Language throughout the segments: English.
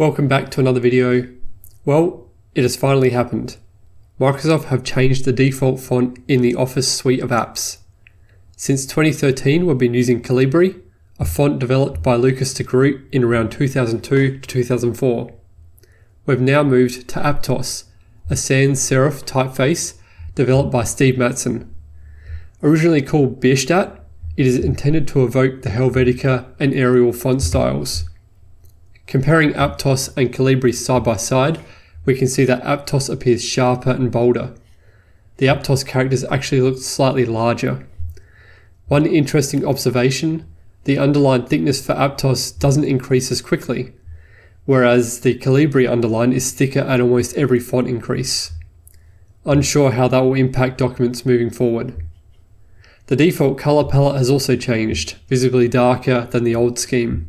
Welcome back to another video. Well, it has finally happened. Microsoft have changed the default font in the Office suite of apps. Since 2013, we've been using Calibri, a font developed by Lucas de Groot in around 2002 to 2004. We've now moved to Aptos, a sans serif typeface developed by Steve Matson. Originally called Bierstadt, it is intended to evoke the Helvetica and Arial font styles. Comparing Aptos and Calibri side by side, we can see that Aptos appears sharper and bolder. The Aptos characters actually look slightly larger. One interesting observation, the underline thickness for Aptos doesn't increase as quickly, whereas the Calibri underline is thicker at almost every font increase. Unsure how that will impact documents moving forward. The default color palette has also changed, visibly darker than the old scheme.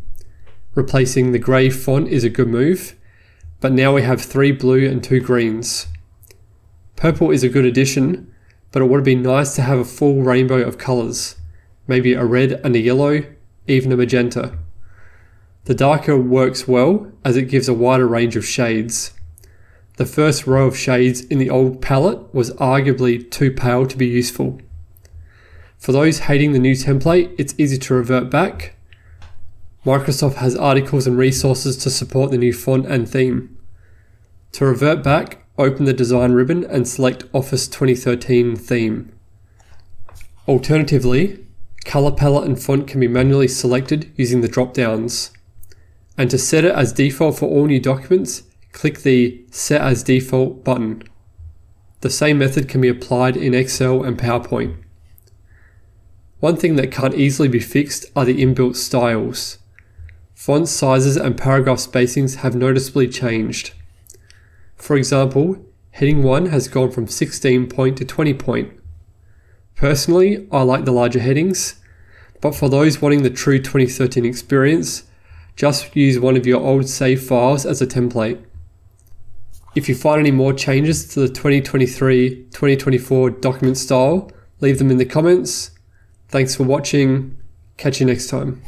Replacing the grey font is a good move, but now we have 3 blue and 2 greens. Purple is a good addition, but it would be nice to have a full rainbow of colours, maybe a red and a yellow, even a magenta. The darker works well as it gives a wider range of shades. The first row of shades in the old palette was arguably too pale to be useful. For those hating the new template, it's easy to revert back. Microsoft has articles and resources to support the new font and theme. To revert back, open the design ribbon and select Office 2013 theme. Alternatively, color palette and font can be manually selected using the drop-downs. And to set it as default for all new documents, click the Set as Default button. The same method can be applied in Excel and PowerPoint. One thing that can't easily be fixed are the inbuilt styles. Font sizes and paragraph spacings have noticeably changed. For example, heading 1 has gone from 16 point to 20 point. Personally, I like the larger headings, but for those wanting the true 2013 experience, just use one of your old save files as a template. If you find any more changes to the 2023-2024 document style, leave them in the comments. Thanks for watching. Catch you next time.